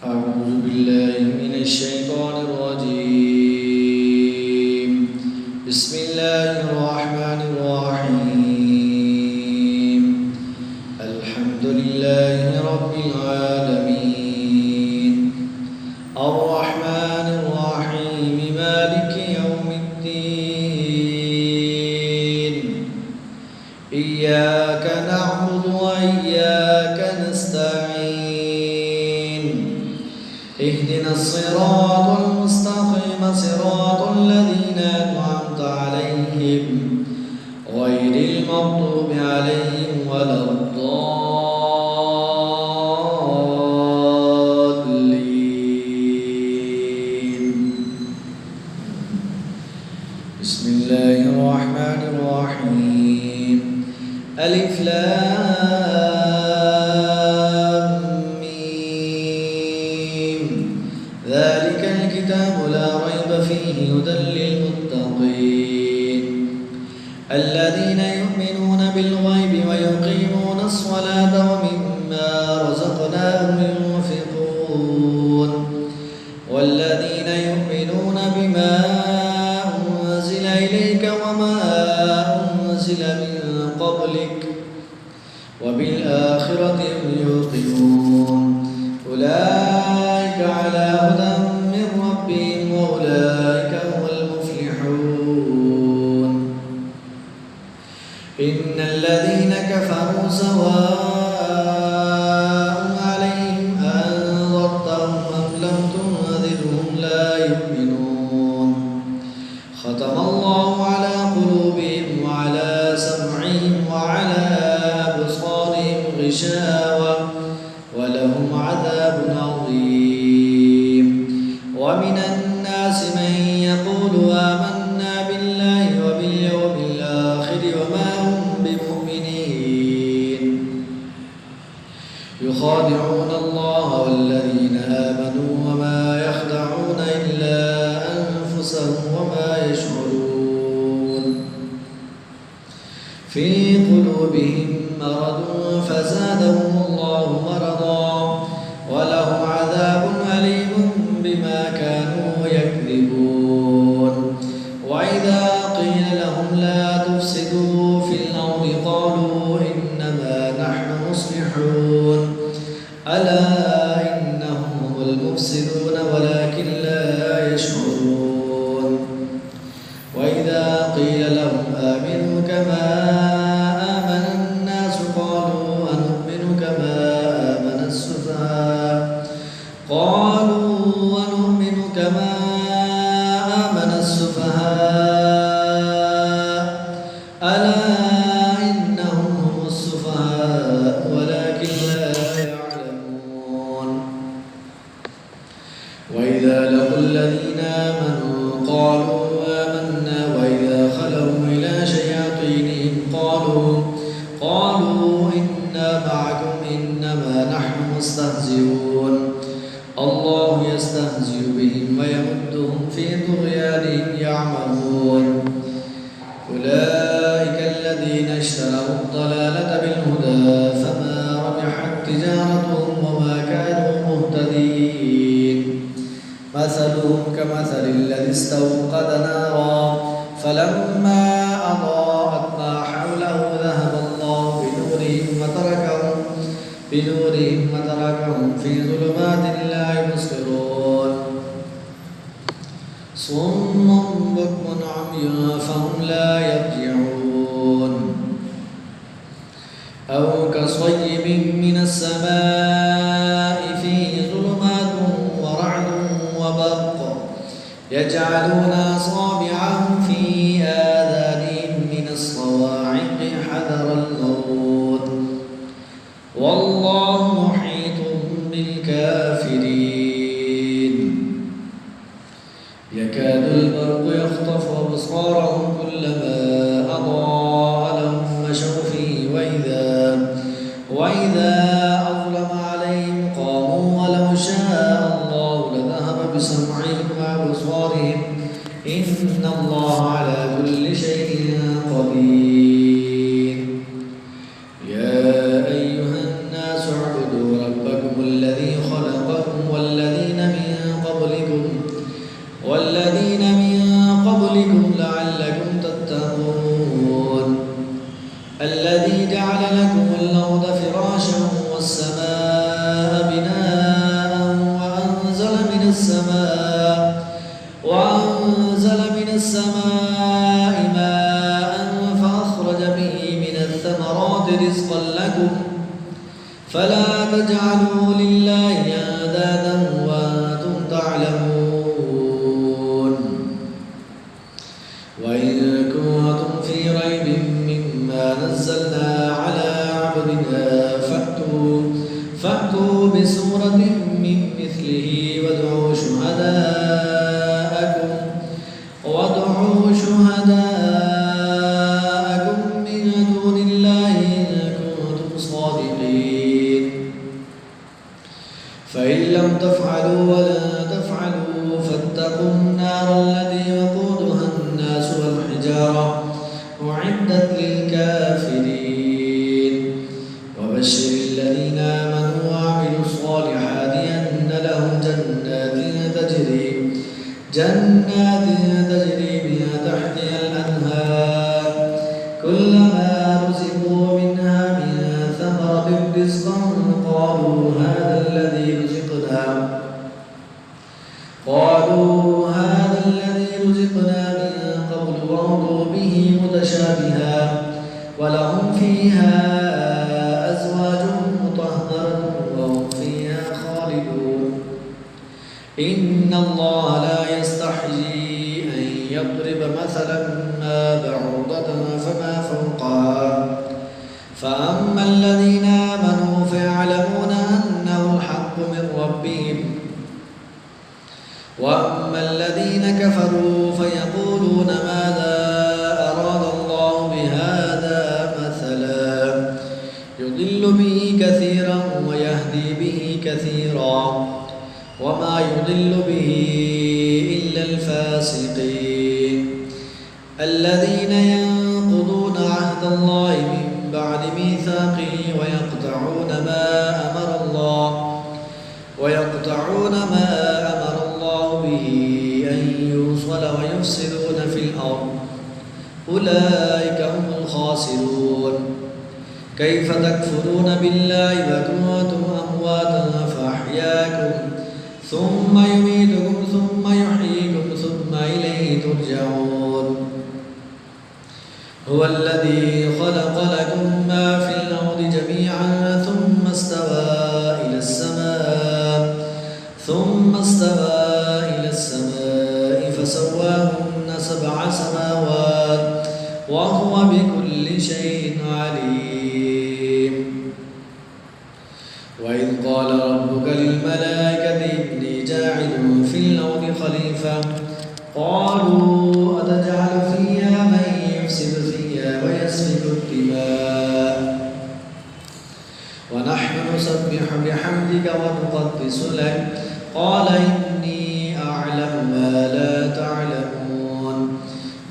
أعوذ بالله من الشيطان الرجيم. بسم الله الرحمن الرحيم. الحمد لله رب العالمين الرحمن الرحيم مالك يوم الدين إياك نعبد وإياك نستعين اهدنا الصراط المستقيم صراط الذين أنعمت عليهم غير المغضوب عليهم ولا الضالين. بسم الله الرحمن الرحيم. ألف لام ميم ذلك الكتاب لا ريب فيه هدى للمتقين الذين يؤمنون بالغيب ويقيمون الصلاة ومما رزقناهم ينفقون والذين يؤمنون بما أنزل إليك وما أنزل من قبلك وبالآخرة هم يوقنون أولئك على هدى من ربهم وأولئك هم المفلحون. إن الذين كفروا سواء عليهم أنذرتهم أم لم تنذرهم لا يؤمنون ختم الله على قلوبهم وعلى سمعهم وعلى أبصارهم غشاوة ولهم عذاب عظيم. ومن الناس من يقول آمنا بالله وباليوم الآخر وما هم بمؤمنين يخادعون الله والذين آمنوا وما يخدعون إلا أنفسهم وما يشعرون. في قلوبهم مرض فزادهم الله مرضا ولهم عذاب أليم بما كانوا يكذبون. وإذا قيل لهم لا تفسدوا في الأرض قالوا إنما نحن مصلحون ألا إنهم هم المفسدون ولكن لا يشعرون. وإذا قيل لهم آمنوا كما آمن الناس قالوا أنؤمن كما آمن السفهاء ألا إنهم هم السفهاء ولكن لا يعلمون. وإذا لقوا الذين آمنوا قالوا آمنا وإذا خلوا إلى شياطينهم قالوا إنا معكم إنما نحن مستهزئون الله يستهزئ بهم ويمدهم في طغيانهم يعمهون. أولئك الذين اشتروا الضلالة بالهدى فما ربحت تجارتهم وما كانوا مهتدين. مثلهم كمثل الذي استوقد نارا فلما أضاءت ما حوله ذهب الله بنورهم وتركهم في ظلمات لا يبصرون. صم بكم عمي فهم لا يرجعون. أو كصيب من السماء فيه ظلمات ورعد وبرق يجعلون أصابعهم في آذانهم من الصواعق حذر الموت والله محيط بالكافرين. يكاد البرق يخطف أبصارهم كلما أضاء لهم مشوا فيه وإذا أظلم عليهم قاموا ولو شاء الله لذهب بسمعهم وأبصارهم إن الله على كل شيء قدير. يا أيها الناس اعبدوا ربكم الذي خلقكم السماء ماء فأخرج به من الثمرات رزقا لكم فلا تجعلوا لله أندادا وأنتم تعلمون وإن كنتم في ريب مما نزلنا على عبدنا فأتوا بسورة من مثله وادعوا شهداءكم من دون الله إن كنتم صادقين فإن لم تفعلوا ولن تفعلوا فاتقوا النار التي وقودها الناس والحجارة أعدت للكافرين وبشر الذين آمنوا وعملوا الصالحات أن لهم جنات تجري من تحتها الأنهار كلما رزقوا منها من ثمرة رزقا قالوا هذا الذي رزقنا من قبل ورضوا به متشابها ولهم فيها أزواج مطهرة وهم فيها خالدون إن الله لا يستحيي أن يضرب مثلا ما بعوضة فما فوقها فأما الذين آمنوا فيعلمون أنه الحق من ربهم وأما الذين كفروا فيقولون ماذا أراد الله بهذا مثلا يضل به كثيرا ويهدي به كثيرا وما يضل به إلا الفاسقين الذين ينقضون عهد الله من بعد ميثاقه ويقطعون ما أمر الله به أن يوصل ويفسدون في الأرض أولئك هم الخاسرون كيف تكفرون بالله وكنتم أمواتا فأحياكم ثم يميتكم ثم يحييكم ثم إليه ترجعون هو الذي خلق لكم ما في الأرض جميعا ثم استوى إلى السماء فسواهن 7 سماوات وهو بكل شيء عليم وإذ قال ربك للملائكة إني جاعل في الأرض خليفة قالوا أتجعل فيها من يفسد فيها ويسفك الدماء ونحن نسبح بحمدك ونقدس لك قال إني أعلم ما لا تعلمون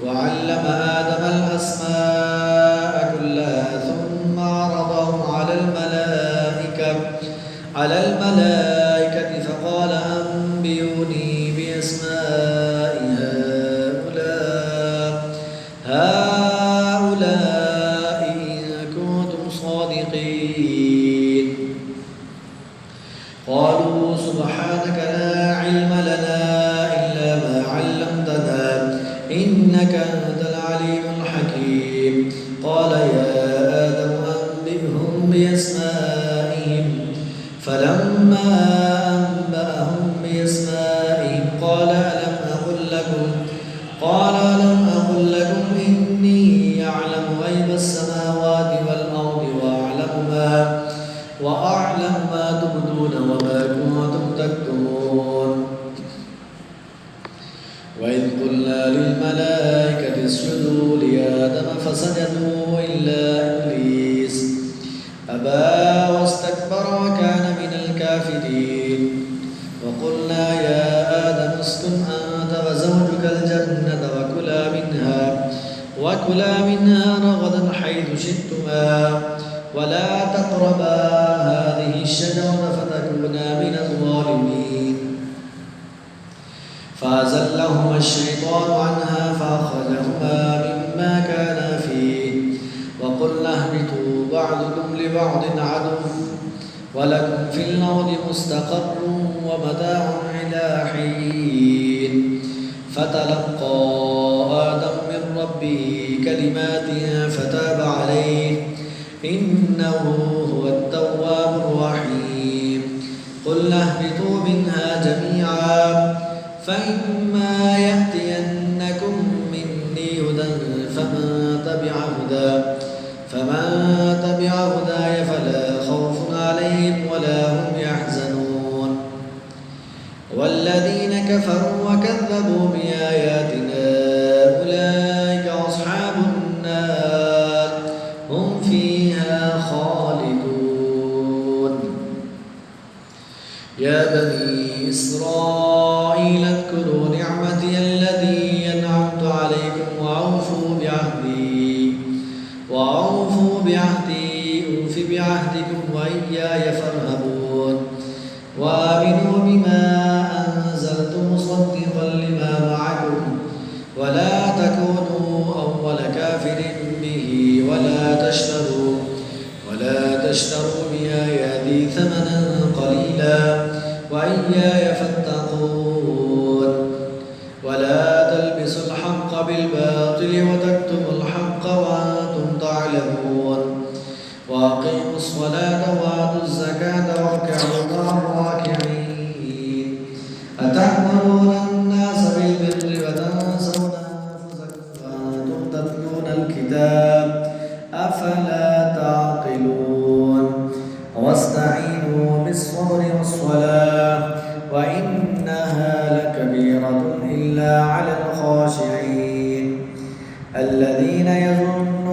وعلم آدم الأسماء كلها ثم عرضهم على الملائكة فقال أنبئوني بأسماء هؤلاء إن كنتم صادقين قالوا سبحانك لا علم لنا إلا ما علمتنا إنك أنت العليم الحكيم قال يا آدم أنبئهم بأسمائهم فلما أنبأهم بأسمائهم قال ألم أقل لكم إني أعلم غيب السماوات والأرض وأعلم ما تبدون وما كنتم تكتمون وإذ قلنا للملائكة اسجدوا لآدم فسجدوا إلا إبليس أبى واستكبر وكان من الكافرين وقلنا يا آدم اسكن أنت وزوجك الجنة وكلا منها رغدا حيث شئتما ولا تقربا هذه الشجرة فتكونا من الظالمين فأزلهما الشيطان عنها فأخرجهما مما كانا فيه وقلنا اهبطوا بعضكم لبعض عدو ولكم في الأرض مستقر ومتاع إلى حين فتلقى آدم من ربه كلمات فتاب عليه إنه هو التواب الرحيم قلنا اهبطوا منها جميعا فإما يأتينكم مني هدى فمن تبع هداي فلا خوف عليهم ولا هم يحزنون والذين كفروا وكذبوا بآياتنا أولئك أصحاب النار هم فيها خالدون يا بني إسرائيل اذكروا نعمتي التي أنعمت عليكم وأوفوا بعهدي أوف بعهدكم وإياي فارهبون وآمنوا بما أنزلت مصدقا لما معكم ولا تكونوا أول كافر به ولا تشتروا بآياتي ثمنا قليلا وإياي فاتقون ولا تلبسوا الحق بالباطل وتكتموا الحق وأنتم تعلمون وأقيموا الصلاة وآتوا الزكاة واركعوا مع الراكعين أتأمرون الناس بالبر وتنسون أنفسكم وأنتم تتلون الكتاب أفلا تعقلون واستعينوا بالصبر والصلاة وإنها لكبيرة إلا على الخاشعين الذين يظنون